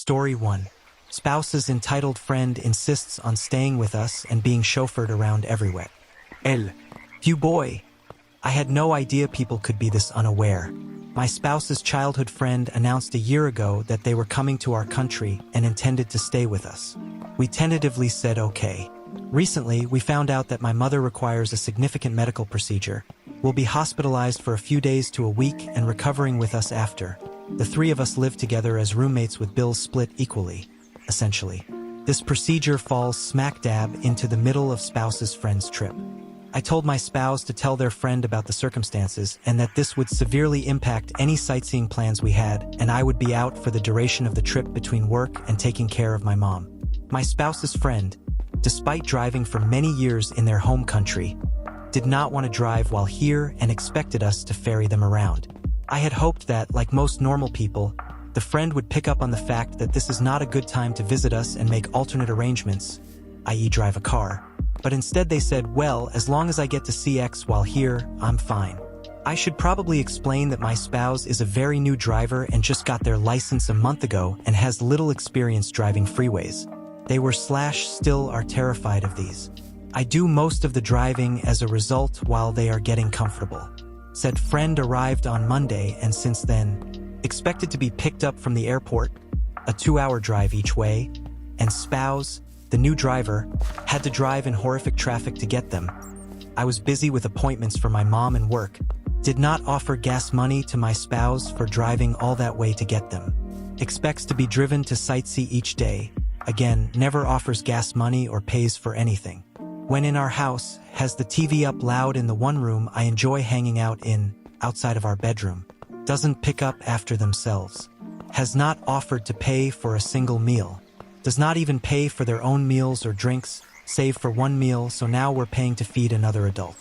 Story 1. Spouse's entitled friend insists on staying with us and being chauffeured around everywhere. You boy. I had no idea people could be this unaware. My spouse's childhood friend announced a year ago that they were coming to our country and intended to stay with us. We tentatively said okay. Recently, we found out that my mother requires a significant medical procedure, will be hospitalized for a few days to a week and recovering with us after. The three of us live together as roommates with bills split equally, essentially. This procedure falls smack dab into the middle of spouse's friend's trip. I told my spouse to tell their friend about the circumstances and that this would severely impact any sightseeing plans we had, and I would be out for the duration of the trip between work and taking care of my mom. My spouse's friend, despite driving for many years in their home country, did not want to drive while here and expected us to ferry them around. I had hoped that, like most normal people, the friend would pick up on the fact that this is not a good time to visit us and make alternate arrangements, i.e. drive a car. But instead they said, well, as long as I get to see X while here, I'm fine. I should probably explain that my spouse is a very new driver and just got their license a month ago and has little experience driving freeways. They were/still are terrified of these. I do most of the driving as a result while they are getting comfortable. Said friend arrived on Monday and since then, expected to be picked up from the airport, a 2-hour drive each way, and spouse, the new driver, had to drive in horrific traffic to get them. I was busy with appointments for my mom and work, did not offer gas money to my spouse for driving all that way to get them. Expects to be driven to sightsee each day, again, never offers gas money or pays for anything. When in our house, has the TV up loud in the one room I enjoy hanging out in, outside of our bedroom. Doesn't pick up after themselves. Has not offered to pay for a single meal. Does not even pay for their own meals or drinks, save for one meal, so now we're paying to feed another adult.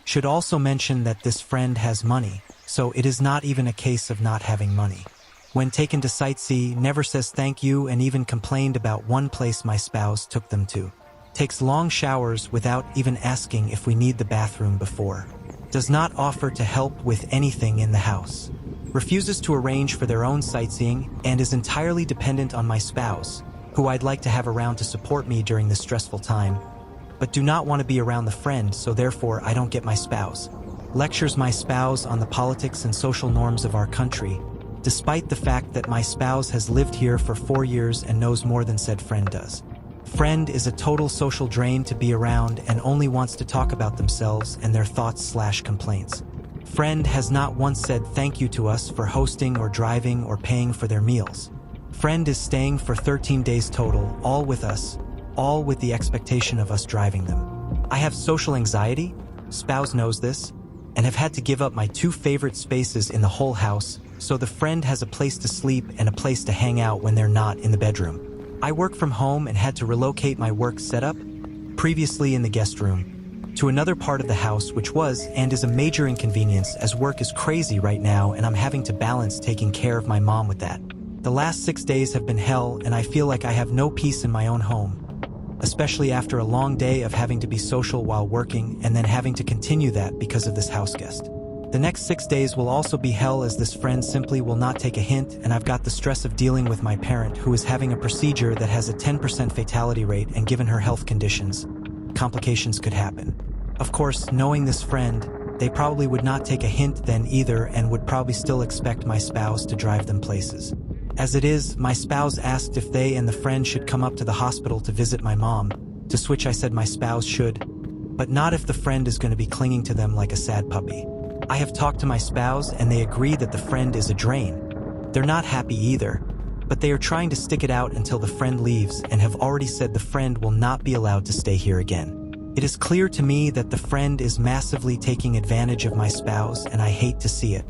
Should also mention that this friend has money, so it is not even a case of not having money. When taken to sightsee, never says thank you and even complained about one place my spouse took them to. Takes long showers without even asking if we need the bathroom before. Does not offer to help with anything in the house. Refuses to arrange for their own sightseeing and is entirely dependent on my spouse, who I'd like to have around to support me during this stressful time, but do not want to be around the friend, so therefore I don't get my spouse. Lectures my spouse on the politics and social norms of our country, despite the fact that my spouse has lived here for 4 years and knows more than said friend does. Friend is a total social drain to be around and only wants to talk about themselves and their thoughts/complaints. Friend has not once said thank you to us for hosting or driving or paying for their meals. Friend is staying for 13 days total, all with us, all with the expectation of us driving them. I have social anxiety, spouse knows this, and have had to give up my 2 favorite spaces in the whole house, so the friend has a place to sleep and a place to hang out when they're not in the bedroom. I work from home and had to relocate my work setup, previously in the guest room, to another part of the house, which was and is a major inconvenience as work is crazy right now and I'm having to balance taking care of my mom with that. The last 6 days have been hell and I feel like I have no peace in my own home, especially after a long day of having to be social while working and then having to continue that because of this house guest. The next 6 days will also be hell as this friend simply will not take a hint, and I've got the stress of dealing with my parent who is having a procedure that has a 10% fatality rate, and given her health conditions, complications could happen. Of course, knowing this friend, they probably would not take a hint then either and would probably still expect my spouse to drive them places. As it is, my spouse asked if they and the friend should come up to the hospital to visit my mom, to which I said my spouse should, but not if the friend is going to be clinging to them like a sad puppy. I have talked to my spouse and they agree that the friend is a drain. They're not happy either, but they are trying to stick it out until the friend leaves and have already said the friend will not be allowed to stay here again. It is clear to me that the friend is massively taking advantage of my spouse and I hate to see it.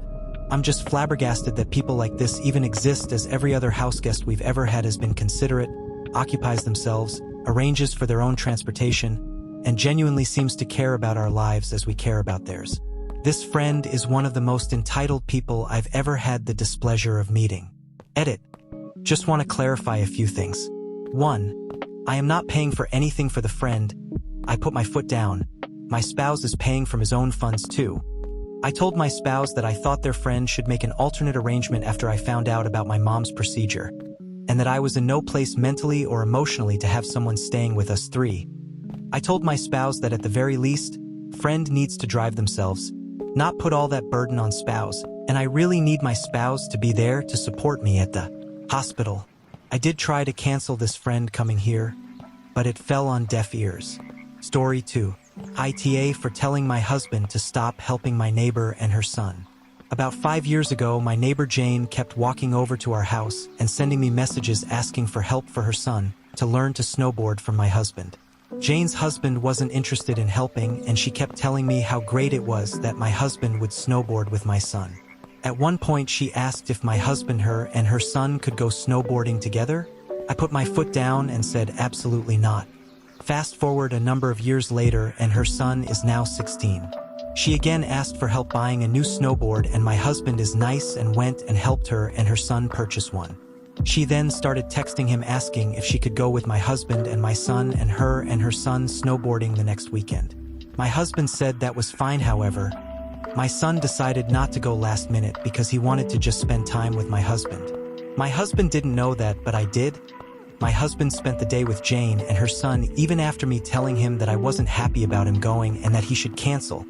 I'm just flabbergasted that people like this even exist, as every other house guest we've ever had has been considerate, occupies themselves, arranges for their own transportation, and genuinely seems to care about our lives as we care about theirs. This friend is one of the most entitled people I've ever had the displeasure of meeting. Edit. Just want to clarify a few things. 1. I am not paying for anything for the friend. I put my foot down. My spouse is paying from his own funds too. I told my spouse that I thought their friend should make an alternate arrangement after I found out about my mom's procedure, and that I was in no place mentally or emotionally to have someone staying with us 3. I told my spouse that at the very least, friend needs to drive themselves, not put all that burden on spouse, and I really need my spouse to be there to support me at the hospital. I did try to cancel this friend coming here, but it fell on deaf ears. Story 2. AITA for telling my husband to stop helping my neighbor and her son. About 5 years ago, my neighbor Jane kept walking over to our house and sending me messages asking for help for her son to learn to snowboard from my husband. Jane's husband wasn't interested in helping, and she kept telling me how great it was that my husband would snowboard with my son. At one point, she asked if my husband, her, and her son could go snowboarding together. I put my foot down and said absolutely not. Fast forward a number of years later, and her son is now 16. She again asked for help buying a new snowboard, and my husband is nice and went and helped her and her son purchase one. She then started texting him asking if she could go with my husband and my son and her son snowboarding the next weekend. My husband said that was fine. However, my son decided not to go last minute because he wanted to just spend time with my husband. My husband didn't know that, but I did. My husband spent the day with Jane and her son even after me telling him that I wasn't happy about him going and that he should cancel.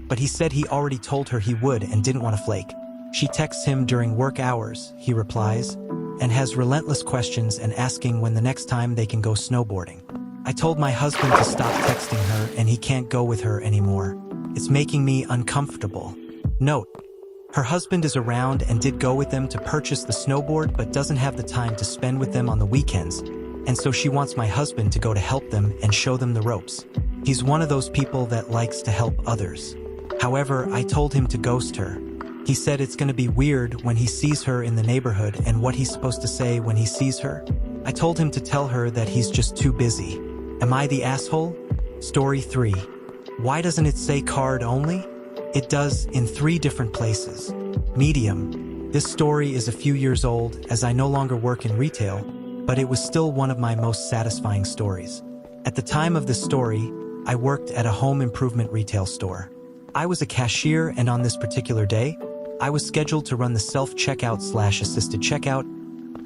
But he said he already told her he would and didn't want to flake. She texts him during work hours, he replies, and has relentless questions and asking when the next time they can go snowboarding. I told my husband to stop texting her and he can't go with her anymore. It's making me uncomfortable. Note: her husband is around and did go with them to purchase the snowboard but doesn't have the time to spend with them on the weekends, and so she wants my husband to go to help them and show them the ropes. He's one of those people that likes to help others. However, I told him to ghost her. He said it's going to be weird when he sees her in the neighborhood and what he's supposed to say when he sees her. I told him to tell her that he's just too busy. Am I the asshole? Story 3. Why doesn't it say card only? It does in 3 different places. Medium. This story is a few years old as I no longer work in retail, but it was still one of my most satisfying stories. At the time of this story, I worked at a home improvement retail store. I was a cashier, and on this particular day, I was scheduled to run the self-checkout/assisted checkout,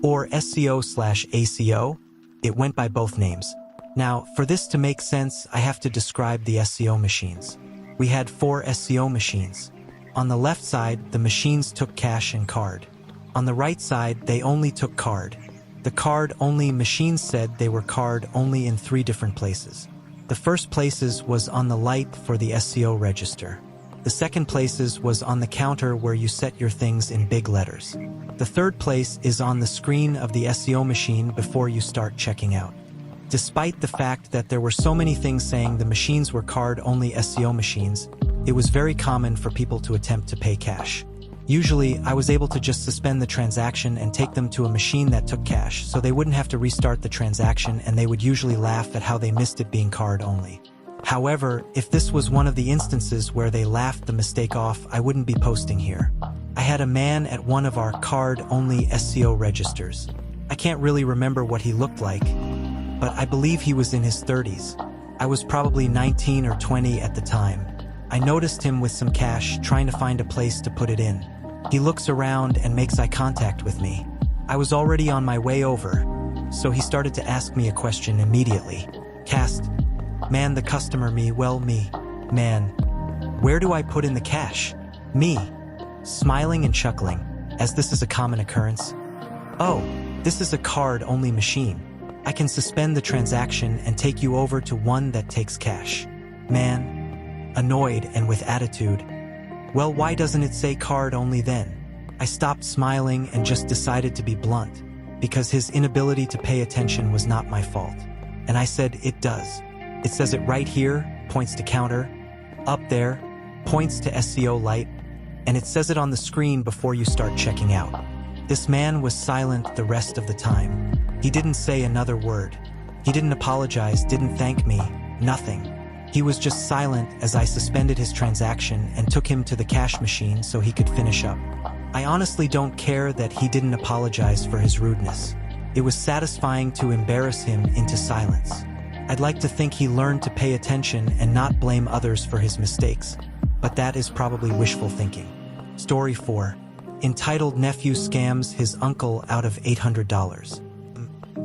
or SCO/ACO. It went by both names. Now, for this to make sense, I have to describe the SCO machines. We had 4 SCO machines. On the left side, the machines took cash and card. On the right side, they only took card. The card-only machines said they were card-only in 3 different places. The first places was on the light for the SCO register. The second places was on the counter where you set your things in big letters. The third place is on the screen of the SCO machine before you start checking out. Despite the fact that there were so many things saying the machines were card-only SCO machines, it was very common for people to attempt to pay cash. Usually, I was able to just suspend the transaction and take them to a machine that took cash, so they wouldn't have to restart the transaction, and they would usually laugh at how they missed it being card-only. However, if this was one of the instances where they laughed the mistake off, I wouldn't be posting here. I had a man at one of our card-only SCO registers. I can't really remember what he looked like, but I believe he was in his 30s. I was probably 19 or 20 at the time. I noticed him with some cash, trying to find a place to put it in. He looks around and makes eye contact with me. I was already on my way over, so he started to ask me a question immediately. Cast, man, the customer, me, man, where do I put in the cash? Me, smiling and chuckling, as this is a common occurrence. Oh, this is a card-only machine. I can suspend the transaction and take you over to one that takes cash. Man, annoyed and with attitude. Well, why doesn't it say card only then? I stopped smiling and just decided to be blunt, because his inability to pay attention was not my fault. And I said, it does. It says it right here, points to counter, up there, points to SCO light, and it says it on the screen before you start checking out. This man was silent the rest of the time. He didn't say another word. He didn't apologize, didn't thank me, nothing. He was just silent as I suspended his transaction and took him to the cash machine so he could finish up. I honestly don't care that he didn't apologize for his rudeness. It was satisfying to embarrass him into silence. I'd like to think he learned to pay attention and not blame others for his mistakes, but that is probably wishful thinking. Story 4. Entitled Nephew Scams His Uncle Out of $800.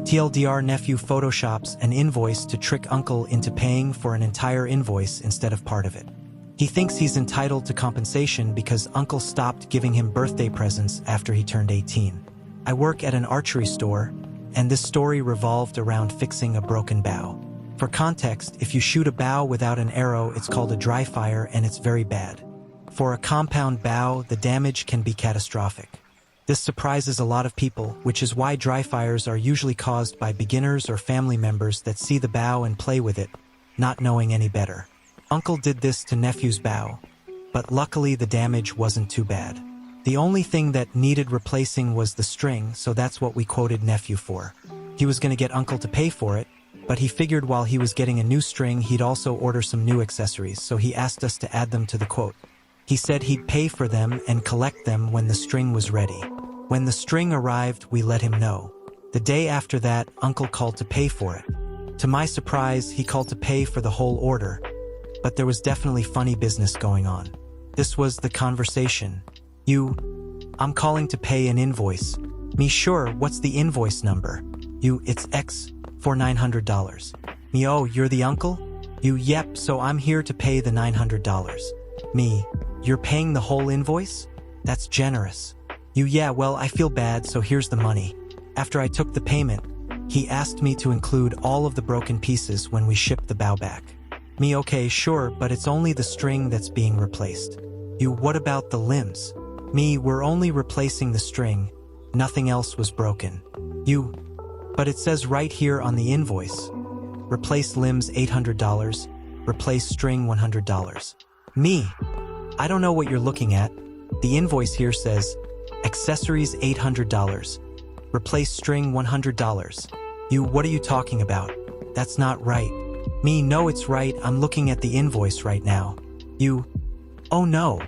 TLDR: nephew photoshops an invoice to trick uncle into paying for an entire invoice instead of part of it. He thinks he's entitled to compensation because uncle stopped giving him birthday presents after he turned 18. I work at an archery store, and this story revolved around fixing a broken bow. For context, if you shoot a bow without an arrow, it's called a dry fire, and it's very bad. For a compound bow, the damage can be catastrophic. This surprises a lot of people, which is why dry fires are usually caused by beginners or family members that see the bow and play with it, not knowing any better. Uncle did this to nephew's bow, but luckily the damage wasn't too bad. The only thing that needed replacing was the string, so that's what we quoted nephew for. He was going to get uncle to pay for it, but he figured while he was getting a new string, he'd also order some new accessories, so he asked us to add them to the quote. He said he'd pay for them and collect them when the string was ready. When the string arrived, we let him know. The day after that, uncle called to pay for it. To my surprise, he called to pay for the whole order, but there was definitely funny business going on. This was the conversation. I'm calling to pay an invoice. Me, sure, what's the invoice number? It's X for $900. Me, oh, you're the uncle? Yep, so I'm here to pay the $900. Me, you're paying the whole invoice? That's generous. Yeah, well, I feel bad, so here's the money. After I took the payment, he asked me to include all of the broken pieces when we shipped the bow back. Me, okay, sure, but it's only the string that's being replaced. What about the limbs? Me, we're only replacing the string. Nothing else was broken. But it says right here on the invoice. Replace limbs $800, replace string $100. Me, I don't know what you're looking at. The invoice here says, accessories $800, replace string $100. What are you talking about? That's not right. Me, no, it's right, I'm looking at the invoice right now. Oh no.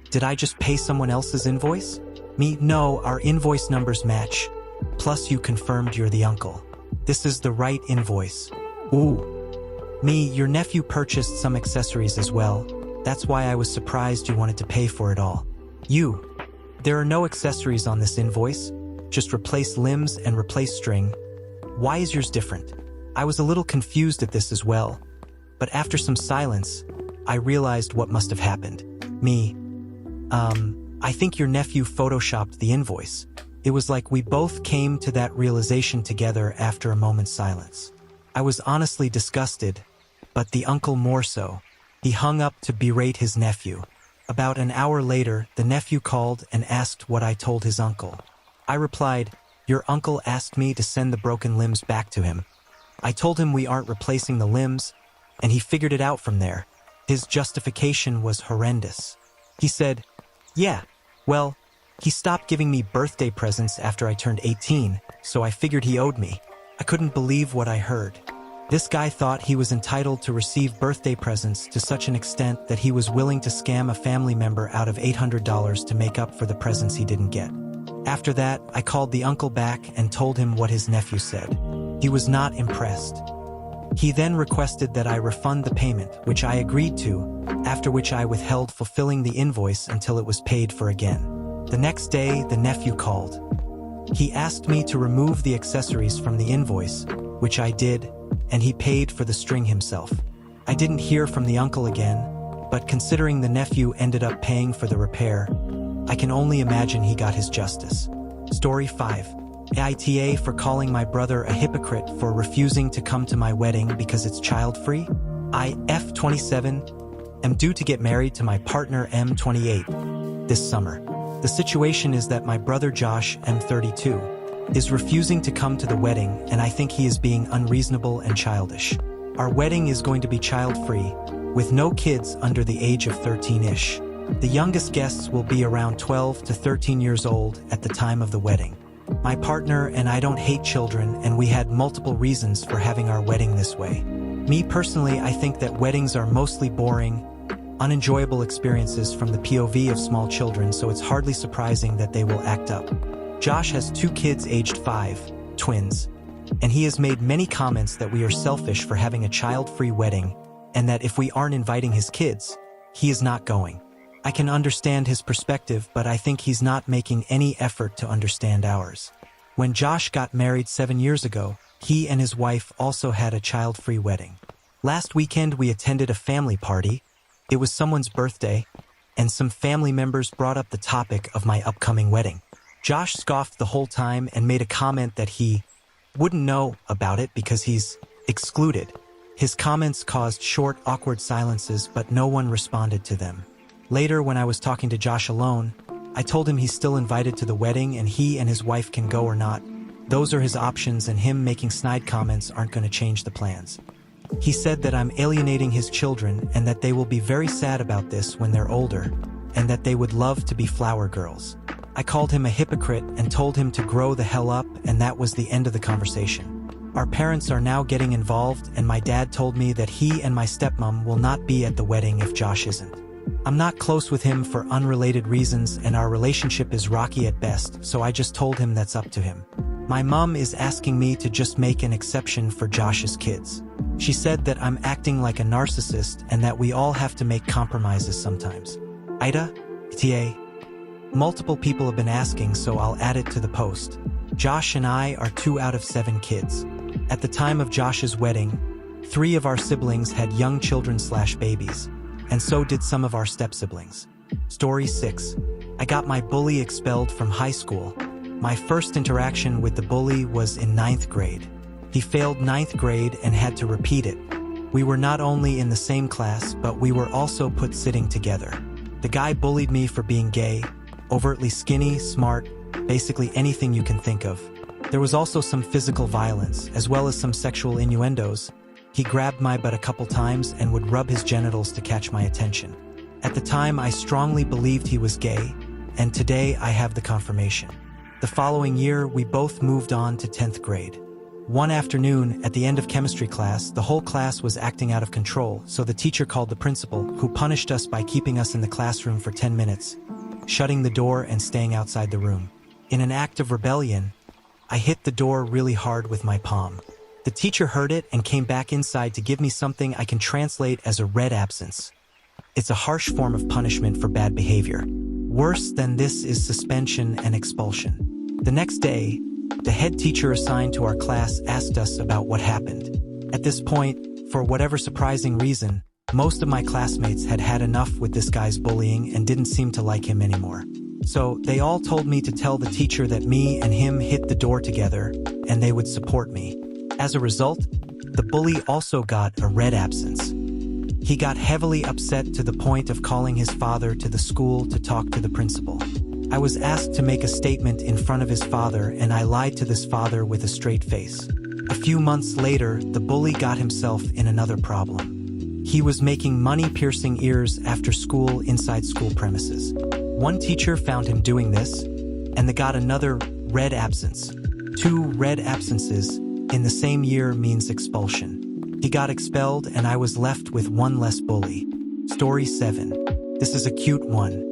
Did I just pay someone else's invoice? Me, no, our invoice numbers match. Plus you confirmed you're the uncle. This is the right invoice. Ooh. Me, your nephew purchased some accessories as well. That's why I was surprised you wanted to pay for it all. There are no accessories on this invoice. Just replace limbs and replace string. Why is yours different? I was a little confused at this as well. But after some silence, I realized what must have happened. Me, I think your nephew photoshopped the invoice. It was like we both came to that realization together after a moment's silence. I was honestly disgusted, but the uncle more so. He hung up to berate his nephew. About an hour later, the nephew called and asked what I told his uncle. I replied, your uncle asked me to send the broken limbs back to him. I told him we aren't replacing the limbs, and he figured it out from there. His justification was horrendous. He said, yeah, well, he stopped giving me birthday presents after I turned 18, so I figured he owed me. I couldn't believe what I heard. This guy thought he was entitled to receive birthday presents to such an extent that he was willing to scam a family member out of $800 to make up for the presents he didn't get. After that, I called the uncle back and told him what his nephew said. He was not impressed. He then requested that I refund the payment, which I agreed to, after which I withheld fulfilling the invoice until it was paid for again. The next day, the nephew called. He asked me to remove the accessories from the invoice, which I did, and he paid for the string himself. I didn't hear from the uncle again, but considering the nephew ended up paying for the repair, I can only imagine he got his justice. Story 5. AITA for calling my brother a hypocrite for refusing to come to my wedding because it's child-free. I, F27, am due to get married to my partner M28 this summer. The situation is that my brother Josh, M32, is refusing to come to the wedding, and I think he is being unreasonable and childish. Our wedding is going to be child-free, with no kids under the age of 13-ish. The youngest guests will be around 12 to 13 years old at the time of the wedding. My partner and I don't hate children, and we had multiple reasons for having our wedding this way. Me personally, I think that weddings are mostly boring, unenjoyable experiences from the POV of small children, so it's hardly surprising that they will act up. Josh has 2 kids aged 5, twins, and he has made many comments that we are selfish for having a child-free wedding, and that if we aren't inviting his kids, he is not going. I can understand his perspective, but I think he's not making any effort to understand ours. When Josh got married 7 years ago, he and his wife also had a child-free wedding. Last weekend we attended a family party. It was someone's birthday, and some family members brought up the topic of my upcoming wedding. Josh scoffed the whole time and made a comment that he wouldn't know about it because he's excluded. His comments caused short, awkward silences, but no one responded to them. Later, when I was talking to Josh alone, I told him he's still invited to the wedding and he and his wife can go or not. Those are his options, and him making snide comments aren't going to change the plans. He said that I'm alienating his children and that they will be very sad about this when they're older, and that they would love to be flower girls. I called him a hypocrite and told him to grow the hell up, and that was the end of the conversation. Our parents are now getting involved, and my dad told me that he and my stepmom will not be at the wedding if Josh isn't. I'm not close with him for unrelated reasons, and our relationship is rocky at best, so I just told him that's up to him. My mom is asking me to just make an exception for Josh's kids. She said that I'm acting like a narcissist and that we all have to make compromises sometimes. AITA? TA? Multiple people have been asking, so I'll add it to the post. Josh and I are 2 out of 7 kids. At the time of Josh's wedding, 3 of our siblings had young children/babies, and so did some of our step-siblings. Story 6. I got my bully expelled from high school. My first interaction with the bully was in 9th grade. He failed 9th grade and had to repeat it. We were not only in the same class, but we were also put sitting together. The guy bullied me for being gay, overtly skinny, smart, basically anything you can think of. There was also some physical violence, as well as some sexual innuendos. He grabbed my butt a couple times and would rub his genitals to catch my attention. At the time, I strongly believed he was gay, and today I have the confirmation. The following year, we both moved on to 10th grade. One afternoon, at the end of chemistry class, the whole class was acting out of control, so the teacher called the principal, who punished us by keeping us in the classroom for 10 minutes, shutting the door and staying outside the room. In an act of rebellion, I hit the door really hard with my palm. The teacher heard it and came back inside to give me something I can translate as a red absence. It's a harsh form of punishment for bad behavior. Worse than this is suspension and expulsion. The next day, the head teacher assigned to our class asked us about what happened. At this point, for whatever surprising reason, most of my classmates had had enough with this guy's bullying and didn't seem to like him anymore. So they all told me to tell the teacher that me and him hit the door together and they would support me. As a result, the bully also got a red absence. He got heavily upset to the point of calling his father to the school to talk to the principal. I was asked to make a statement in front of his father, and I lied to this father with a straight face. A few months later, the bully got himself in another problem. He was making money-piercing ears after school inside school premises. One teacher found him doing this, and they got another red absence. 2 red absences in the same year means expulsion. He got expelled, and I was left with 1 less bully. Story 7. This is a cute one.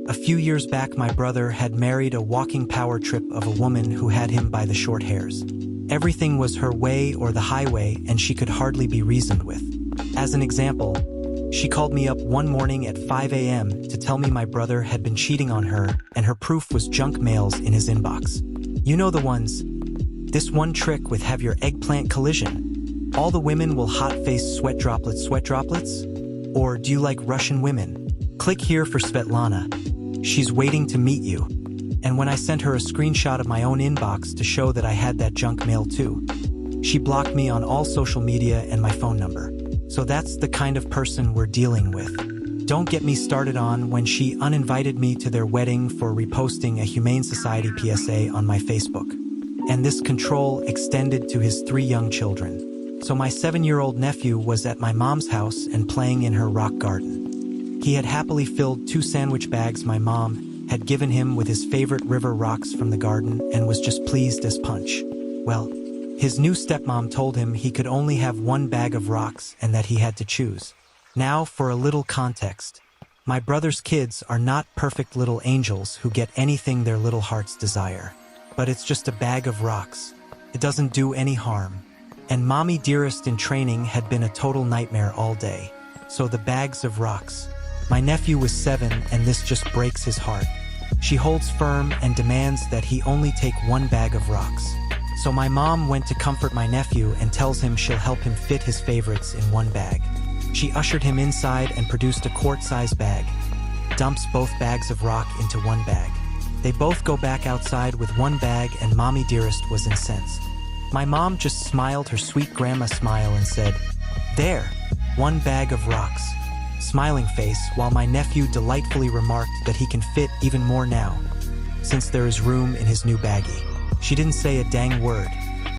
A few years back, my brother had married a walking power trip of a woman who had him by the short hairs. Everything was her way or the highway, and she could hardly be reasoned with. As an example, she called me up one morning at 5 a.m. to tell me my brother had been cheating on her, and her proof was junk mails in his inbox. You know the ones. This one trick with have your eggplant collision. All the women will hot-face sweat droplets? Or do you like Russian women? Click here for Svetlana. She's waiting to meet you. And when I sent her a screenshot of my own inbox to show that I had that junk mail too, she blocked me on all social media and my phone number. So that's the kind of person we're dealing with. Don't get me started on when she uninvited me to their wedding for reposting a Humane Society PSA on my Facebook. And this control extended to his 3 young children. So my 7-year-old nephew was at my mom's house and playing in her rock garden. He had happily filled 2 sandwich bags my mom had given him with his favorite river rocks from the garden and was just pleased as punch. Well, his new stepmom told him he could only have 1 bag of rocks and that he had to choose. Now for a little context. My brother's kids are not perfect little angels who get anything their little hearts desire. But it's just a bag of rocks. It doesn't do any harm. And Mommy Dearest in training had been a total nightmare all day. So the bags of rocks. My nephew was 7 and this just breaks his heart. She holds firm and demands that he only take one bag of rocks. So my mom went to comfort my nephew and tells him she'll help him fit his favorites in one bag. She ushered him inside and produced a quart-sized bag, dumps both bags of rock into one bag. They both go back outside with one bag, and Mommy Dearest was incensed. My mom just smiled her sweet grandma smile and said, "There, one bag of rocks." Smiling face, while my nephew delightfully remarked that he can fit even more now, since there is room in his new baggie. She didn't say a dang word,